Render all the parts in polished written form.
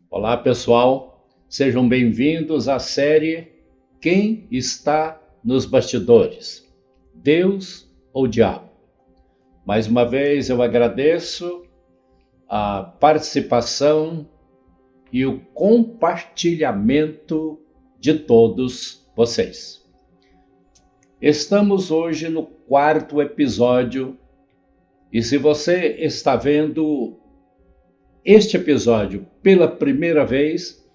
Olá, pessoal. Sejam bem-vindos à série Quem está nos bastidores? Deus ou diabo? Mais uma vez eu agradeço a participação e o compartilhamento de todos vocês. Estamos hoje no 4º episódio e se você está vendo este episódio pela primeira vez,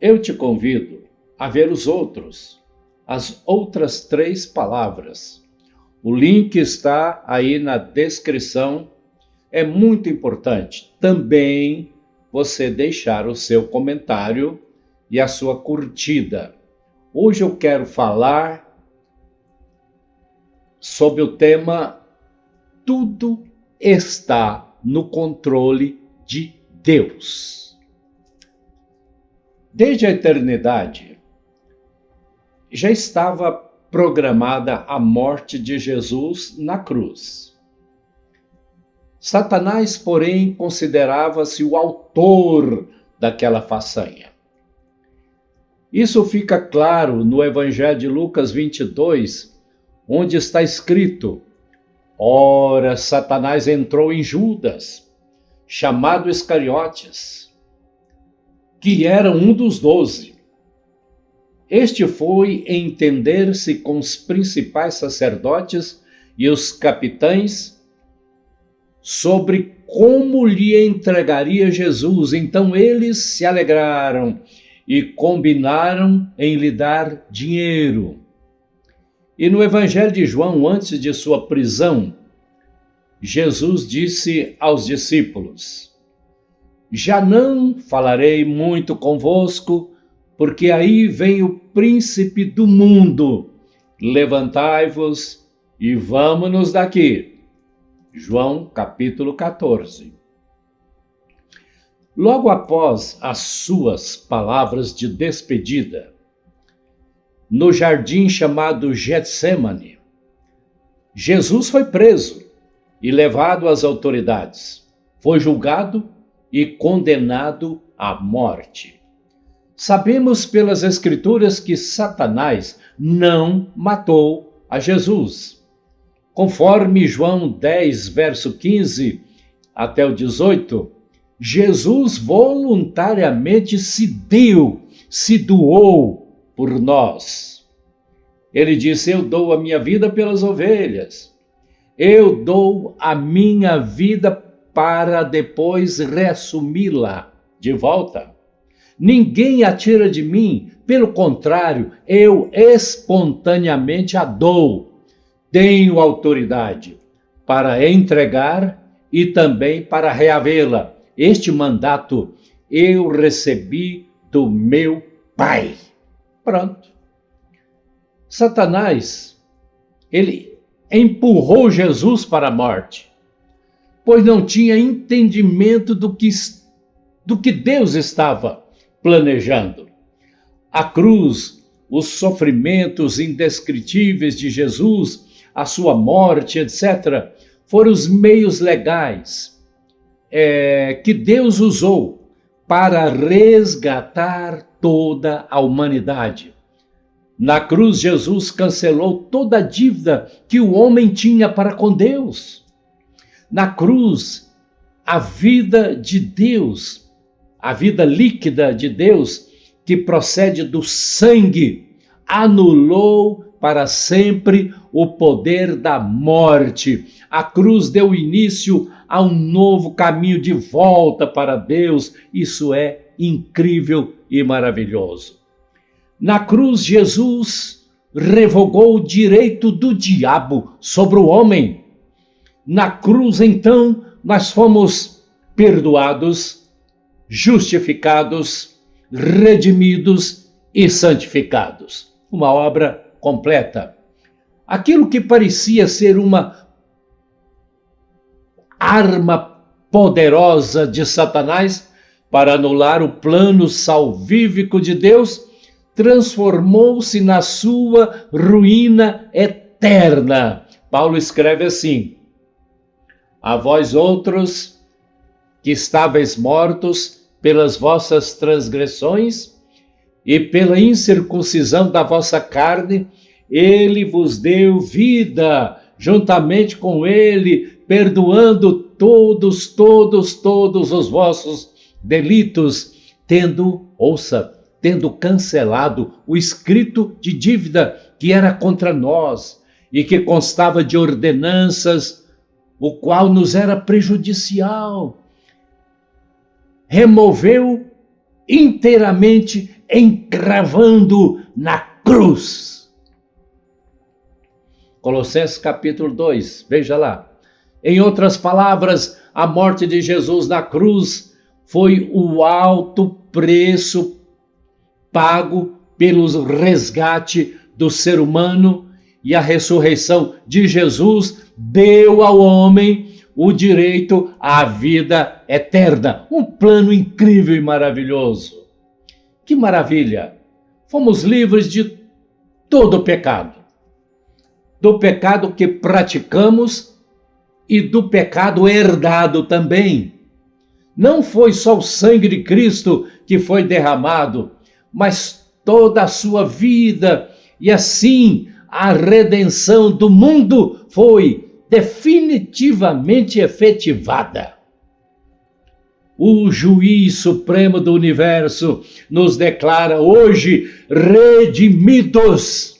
eu te convido a ver os outros, as outras 3 palavras. O link está aí na descrição. É muito importante também você deixar o seu comentário e a sua curtida. Hoje eu quero falar sobre o tema Tudo está no controle de Deus. Desde a eternidade, já estava programada a morte de Jesus na cruz. Satanás, porém, considerava-se o autor daquela façanha. Isso fica claro no Evangelho de Lucas 22, onde está escrito: Ora, Satanás entrou em Judas, chamado Iscariotes, que era um dos 12. Este foi entender-se com os principais sacerdotes e os capitães sobre como lhe entregaria Jesus. Então eles se alegraram e combinaram em lhe dar dinheiro. E no Evangelho de João, antes de sua prisão, Jesus disse aos discípulos: Já não falarei muito convosco, porque aí vem o príncipe do mundo. Levantai-vos e vamo-nos daqui. João capítulo 14. Logo após as suas palavras de despedida, no jardim chamado Getsêmani, Jesus foi preso e levado às autoridades. Foi julgado e condenado à morte. Sabemos pelas Escrituras que Satanás não matou a Jesus. Conforme João 10, verso 15 até o 18, Jesus voluntariamente se doou por nós. Ele disse: Eu dou a minha vida pelas ovelhas. Eu dou a minha vida para depois reassumi-la de volta. Ninguém a tira de mim, pelo contrário, eu espontaneamente a dou. Tenho autoridade para entregar e também para reavê-la. Este mandato eu recebi do meu Pai. Pronto. Satanás, ele empurrou Jesus para a morte, pois não tinha entendimento do que Deus estava planejando. A cruz, os sofrimentos indescritíveis de Jesus, a sua morte, etc., foram os meios legais que Deus usou para resgatar toda a humanidade. Na cruz, Jesus cancelou toda a dívida que o homem tinha para com Deus. Na cruz, a vida de Deus, a vida líquida de Deus, que procede do sangue, anulou para sempre o poder da morte. A cruz deu início a um novo caminho de volta para Deus. Isso é incrível e maravilhoso. Na cruz, Jesus revogou o direito do diabo sobre o homem. Na cruz, então, nós fomos perdoados, justificados, redimidos e santificados. Uma obra completa. Aquilo que parecia ser uma arma poderosa de Satanás para anular o plano salvífico de Deus, transformou-se na sua ruína eterna. Paulo escreve assim: A vós outros que estáveis mortos pelas vossas transgressões e pela incircuncisão da vossa carne, ele vos deu vida, juntamente com ele, perdoando todos os vossos delitos, tendo cancelado o escrito de dívida que era contra nós e que constava de ordenanças, o qual nos era prejudicial. Removeu inteiramente, encravando na cruz. Colossenses capítulo 2, veja lá. Em outras palavras, a morte de Jesus na cruz foi o alto preço pago pelo resgate do ser humano, e a ressurreição de Jesus deu ao homem o direito à vida eterna. Um plano incrível e maravilhoso. Que maravilha! Fomos livres de todo o pecado. Do pecado que praticamos e do pecado herdado também. Não foi só o sangue de Cristo que foi derramado, mas toda a sua vida, e assim a redenção do mundo foi definitivamente efetivada. O juiz supremo do universo nos declara hoje redimidos.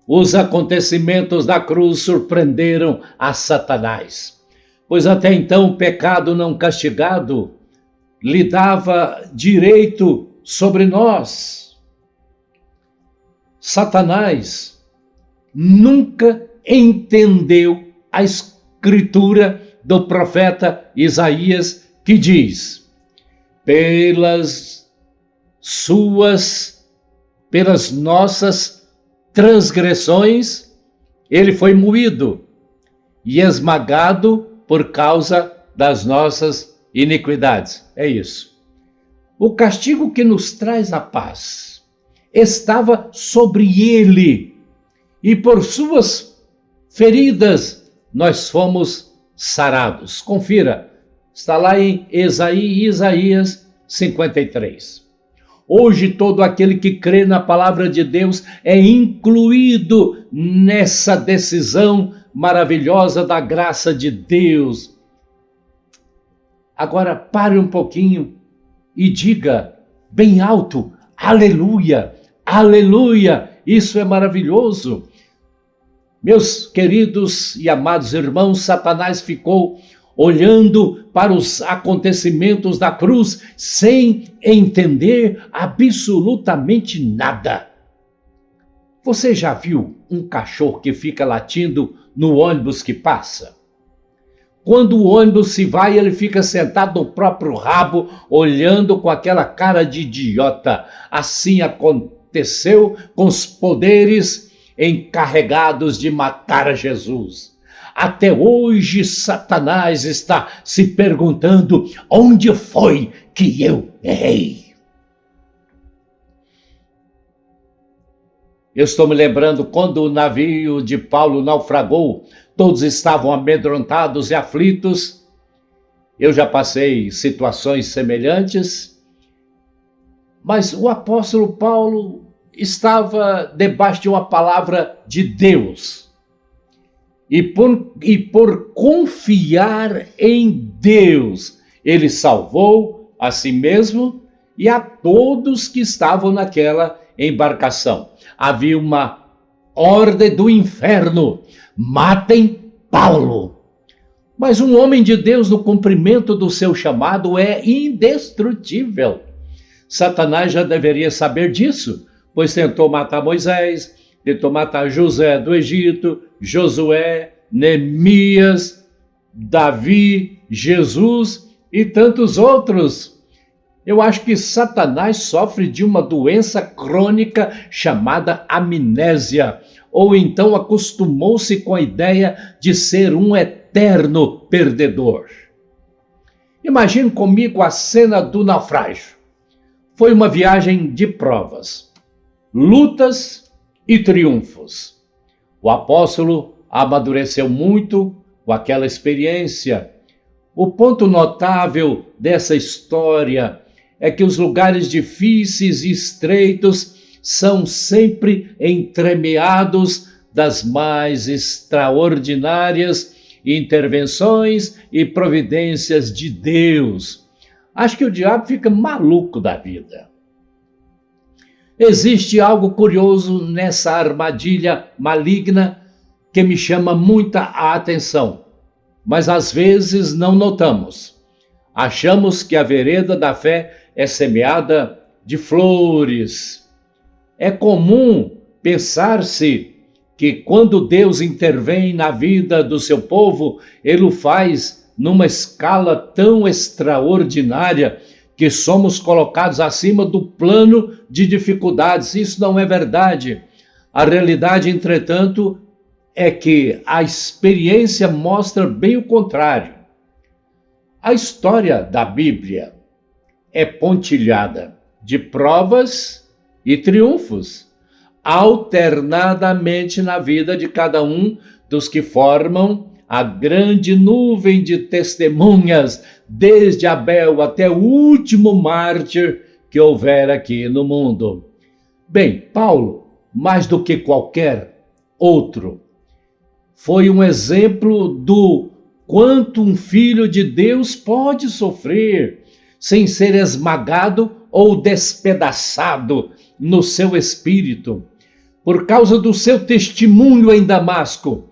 Os acontecimentos da cruz surpreenderam a Satanás, pois até então o pecado não castigado lhe dava direito sobre nós. Satanás nunca entendeu a escritura do profeta Isaías, que diz: pelas nossas transgressões ele foi moído e esmagado por causa das nossas iniquidades. É isso. O castigo que nos traz a paz estava sobre ele, e por suas feridas nós fomos sarados. Confira, está lá em Isaías 53. Hoje todo aquele que crê na palavra de Deus é incluído nessa decisão maravilhosa da graça de Deus. Agora pare um pouquinho e diga bem alto: aleluia, aleluia, isso é maravilhoso. Meus queridos e amados irmãos, Satanás ficou olhando para os acontecimentos da cruz sem entender absolutamente nada. Você já viu um cachorro que fica latindo no ônibus que passa? Quando o ônibus se vai, ele fica sentado no próprio rabo, olhando com aquela cara de idiota. Assim aconteceu com os poderes encarregados de matar a Jesus. Até hoje, Satanás está se perguntando: onde foi que eu errei? Eu estou me lembrando quando o navio de Paulo naufragou, todos estavam amedrontados e aflitos. Eu já passei situações semelhantes, mas o apóstolo Paulo estava debaixo de uma palavra de Deus. E por confiar em Deus, ele salvou a si mesmo e a todos que estavam naquela embarcação. Havia uma ordem do inferno: matem Paulo. Mas um homem de Deus, no cumprimento do seu chamado, é indestrutível. Satanás já deveria saber disso, pois tentou matar Moisés, tentou matar José do Egito, Josué, Neemias, Davi, Jesus e tantos outros. Eu acho que Satanás sofre de uma doença crônica chamada amnésia, ou então acostumou-se com a ideia de ser um eterno perdedor. Imagine comigo a cena do naufrágio. Foi uma viagem de provas, lutas e triunfos. O apóstolo amadureceu muito com aquela experiência. O ponto notável dessa história é que os lugares difíceis e estreitos são sempre entremeados das mais extraordinárias intervenções e providências de Deus. Acho que o diabo fica maluco da vida. Existe algo curioso nessa armadilha maligna que me chama muita atenção, mas às vezes não notamos. Achamos que a vereda da fé é semeada de flores. É comum pensar-se que quando Deus intervém na vida do seu povo, ele o faz numa escala tão extraordinária que somos colocados acima do plano de dificuldades. Isso não é verdade. A realidade, entretanto, é que a experiência mostra bem o contrário. A história da Bíblia é pontilhada de provas e triunfos, alternadamente na vida de cada um dos que formam a grande nuvem de testemunhas, desde Abel até o último mártir que houver aqui no mundo. Bem, Paulo, mais do que qualquer outro, foi um exemplo do quanto um filho de Deus pode sofrer sem ser esmagado ou despedaçado no seu espírito. Por causa do seu testemunho em Damasco,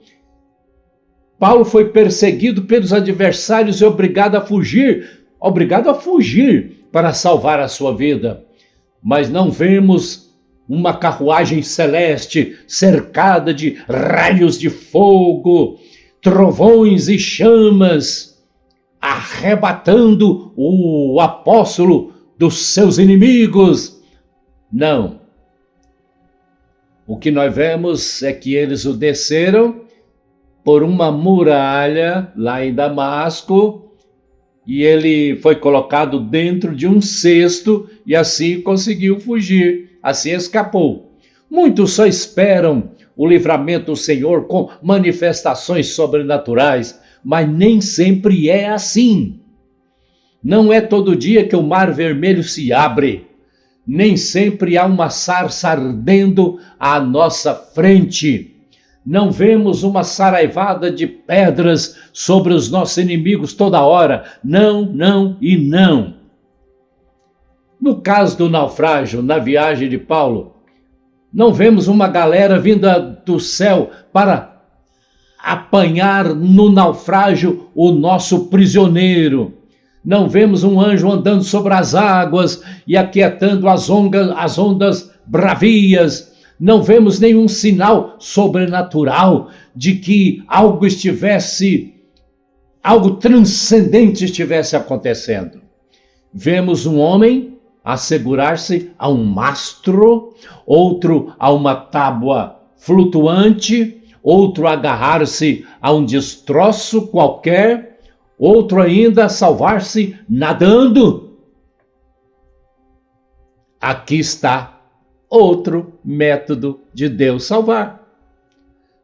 Paulo foi perseguido pelos adversários e obrigado a fugir para salvar a sua vida. Mas não vemos uma carruagem celeste cercada de raios de fogo, trovões e chamas, arrebatando o apóstolo dos seus inimigos. Não. O que nós vemos é que eles o desceram por uma muralha lá em Damasco e ele foi colocado dentro de um cesto e assim conseguiu fugir, assim escapou. Muitos só esperam o livramento do Senhor com manifestações sobrenaturais, mas nem sempre é assim. Não é todo dia que o mar vermelho se abre, nem sempre há uma sarça ardendo à nossa frente. Não vemos uma saraivada de pedras sobre os nossos inimigos toda hora. Não, não e não. No caso do naufrágio, na viagem de Paulo, não vemos uma galera vinda do céu para apanhar no naufrágio o nosso prisioneiro. Não vemos um anjo andando sobre as águas e aquietando as ondas bravias. Não vemos nenhum sinal sobrenatural de que algo transcendente estivesse acontecendo. Vemos um homem assegurar-se a um mastro, outro a uma tábua flutuante, outro agarrar-se a um destroço qualquer, outro ainda salvar-se nadando. Aqui está outro método de Deus salvar.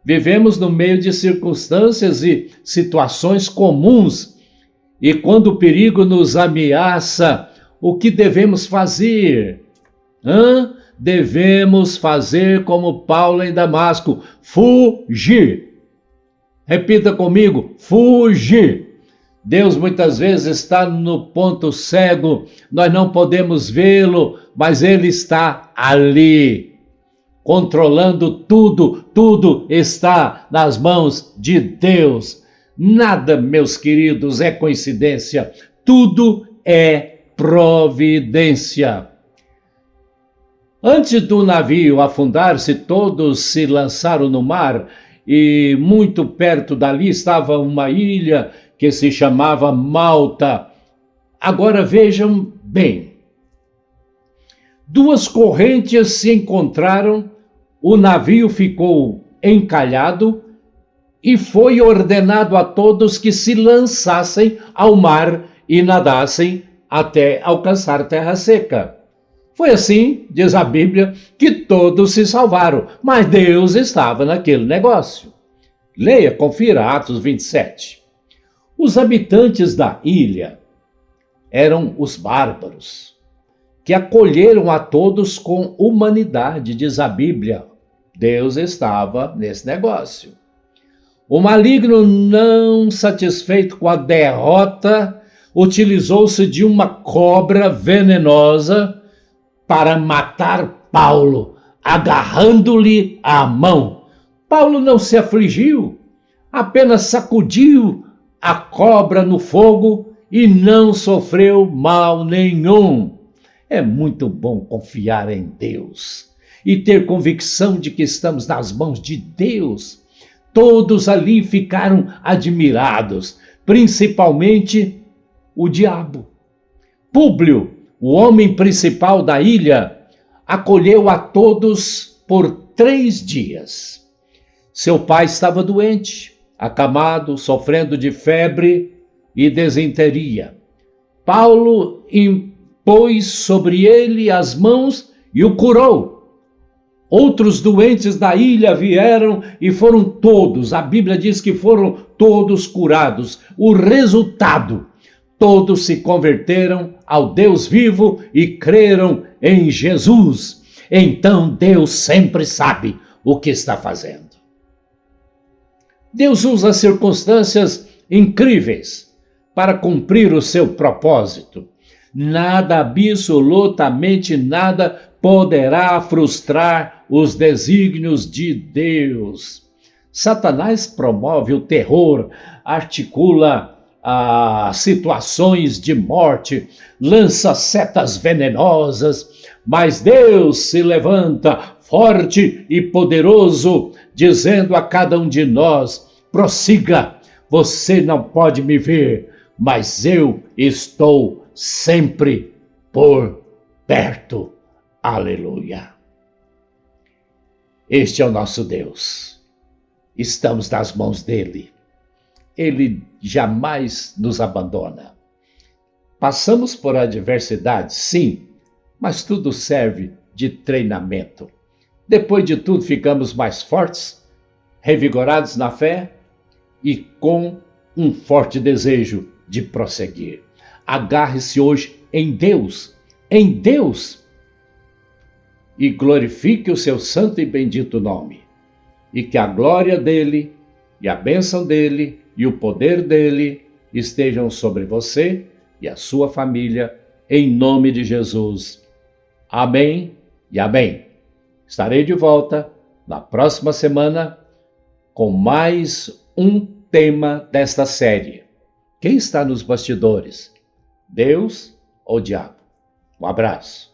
Vivemos no meio de circunstâncias e situações comuns, e quando o perigo nos ameaça, o que devemos fazer? Devemos fazer como Paulo em Damasco, fugir. Repita comigo, fugir. Deus muitas vezes está no ponto cego, nós não podemos vê-lo, mas Ele está ali, controlando tudo, tudo está nas mãos de Deus. Nada, meus queridos, é coincidência, tudo é providência. Antes do navio afundar-se, todos se lançaram no mar e muito perto dali estava uma ilha que se chamava Malta. Agora vejam bem, duas correntes se encontraram, o navio ficou encalhado e foi ordenado a todos que se lançassem ao mar e nadassem até alcançar terra seca. Foi assim, diz a Bíblia, que todos se salvaram, mas Deus estava naquele negócio. Leia, confira Atos 27. Os habitantes da ilha eram os bárbaros, que acolheram a todos com humanidade, diz a Bíblia. Deus estava nesse negócio. O maligno, não satisfeito com a derrota, utilizou-se de uma cobra venenosa para matar Paulo, agarrando-lhe a mão. Paulo não se afligiu, apenas sacudiu a cobra no fogo e não sofreu mal nenhum. É muito bom confiar em Deus e ter convicção de que estamos nas mãos de Deus. Todos ali ficaram admirados, principalmente o diabo. Públio, o homem principal da ilha, acolheu a todos por 3 dias. Seu pai estava doente, acamado, sofrendo de febre e desinteria. Paulo impôs sobre ele as mãos e o curou. Outros doentes da ilha vieram e foram todos, a Bíblia diz que foram todos curados. O resultado, todos se converteram ao Deus vivo e creram em Jesus. Então Deus sempre sabe o que está fazendo. Deus usa circunstâncias incríveis para cumprir o seu propósito. Nada, absolutamente nada, poderá frustrar os desígnios de Deus. Satanás promove o terror, articula situações de morte, lança setas venenosas, mas Deus se levanta forte e poderoso, dizendo a cada um de nós: prossiga, você não pode me ver, mas eu estou sempre por perto. Aleluia. Este é o nosso Deus. Estamos nas mãos dele. Ele jamais nos abandona. Passamos por adversidades, sim, mas tudo serve de treinamento. Depois de tudo, ficamos mais fortes, revigorados na fé e com um forte desejo de prosseguir. Agarre-se hoje em Deus, e glorifique o seu santo e bendito nome. E que a glória dele, e a bênção dele, e o poder dele estejam sobre você e a sua família, em nome de Jesus. Amém e amém. Estarei de volta na próxima semana com mais um tema desta série. Quem está nos bastidores? Deus ou o diabo? Um abraço.